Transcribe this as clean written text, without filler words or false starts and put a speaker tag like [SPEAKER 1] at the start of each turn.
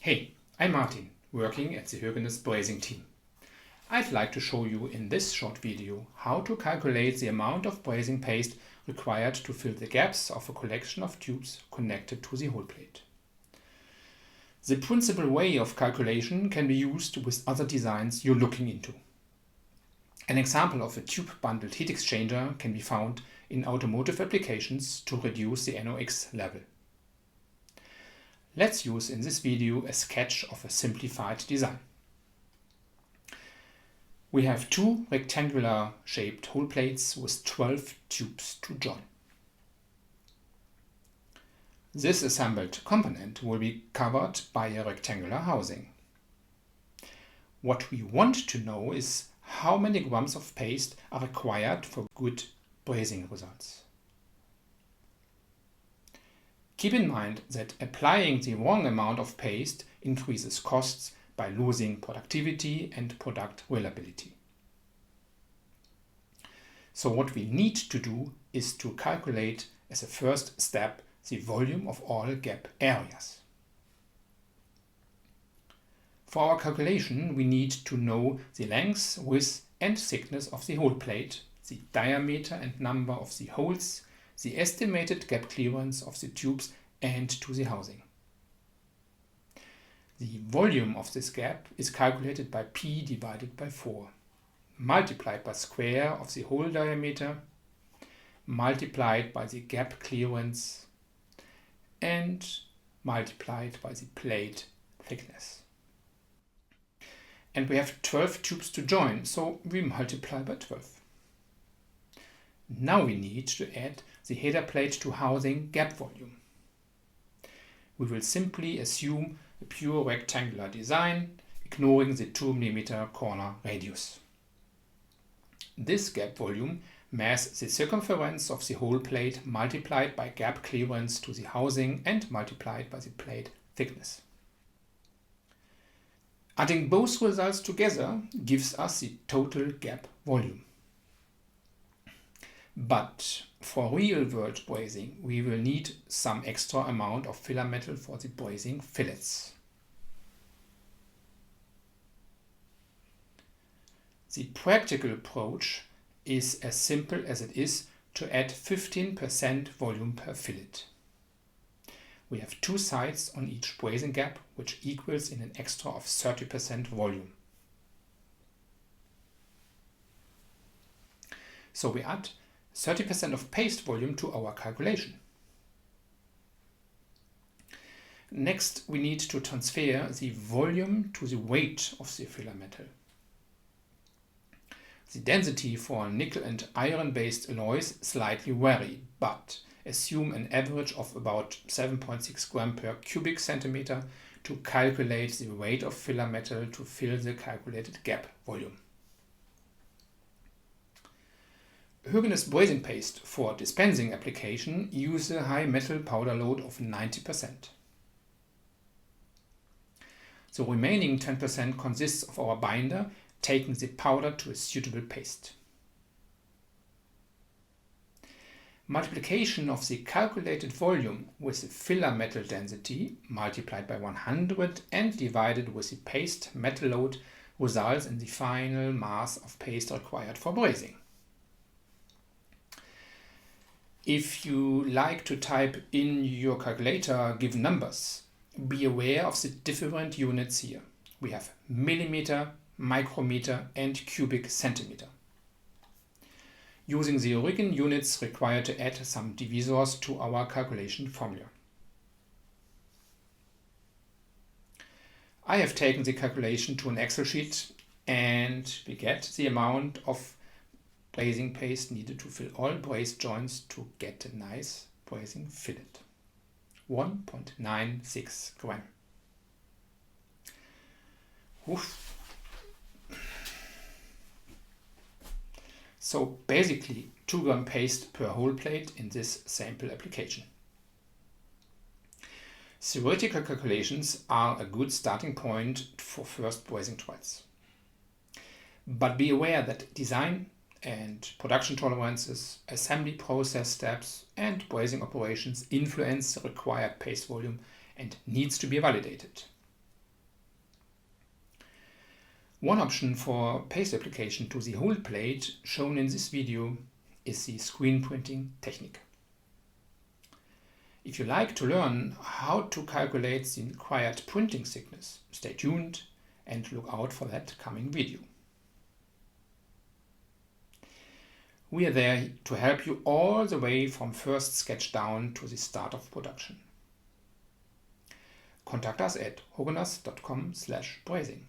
[SPEAKER 1] Hey, I'm Martin, working at the Brazing team. I'd like to show you in this short video how to calculate the amount of brazing paste required to fill the gaps of a collection of tubes connected to the whole plate. The principal way of calculation can be used with other designs you're looking into. An example of a tube-bundled heat exchanger can be found in automotive applications to reduce the NOx level. Let's use in this video a sketch of a simplified design. We have two rectangular shaped hole plates with 12 tubes to join. This assembled component will be covered by a rectangular housing. What we want to know is how many grams of paste are required for good brazing results. Keep in mind that applying the wrong amount of paste increases costs by losing productivity and product reliability. So what we need to do is to calculate as a first step the volume of all gap areas. For our calculation, we need to know the length, width and thickness of the hole plate, the diameter and number of the holes, the estimated gap clearance of the tubes and to the housing. The volume of this gap is calculated by P divided by 4, multiplied by square of the hole diameter, multiplied by the gap clearance, and multiplied by the plate thickness. And we have 12 tubes to join, so we multiply by 12. Now we need to add the header plate to housing gap volume. We will simply assume a pure rectangular design, ignoring the 2 mm corner radius. This gap volume mass the circumference of the hole plate multiplied by gap clearance to the housing and multiplied by the plate thickness. Adding both results together gives us the total gap volume. But for real-world brazing, we will need some extra amount of filler metal for the brazing fillets. The practical approach is as simple as it is to add 15% volume per fillet. We have two sides on each brazing gap, which equals in an extra of 30% volume. So we add 30% of paste volume to our calculation. Next, we need to transfer the volume to the weight of the filler metal. The density for nickel and iron-based alloys slightly vary, but assume an average of about 7.6 grams per cubic centimeter to calculate the weight of filler metal to fill the calculated gap volume. Hoegenes brazing paste for dispensing application use a high metal powder load of 90%. The remaining 10% consists of our binder taking the powder to a suitable paste. Multiplication of the calculated volume with the filler metal density multiplied by 100 and divided with the paste metal load results in the final mass of paste required for brazing. If you like to type in your calculator given numbers, be aware of the different units here. We have millimeter, micrometer and cubic centimeter. Using the origin units required to add some divisors to our calculation formula. I have taken the calculation to an Excel sheet and we get the amount of brazing paste needed to fill all brazed joints to get a nice brazing fillet. 1.96 grams. Oof. So basically 2 gram paste per hole plate in this sample application. Theoretical calculations are a good starting point for first brazing trials. But be aware that design and production tolerances, assembly process steps and brazing operations influence the required paste volume and needs to be validated. One option for paste application to the whole plate shown in this video is the screen printing technique. If you like to learn how to calculate the required printing thickness, stay tuned and look out for that coming video. We are there to help you all the way from first sketch down to the start of production. Contact us at hogunas.com/brazing.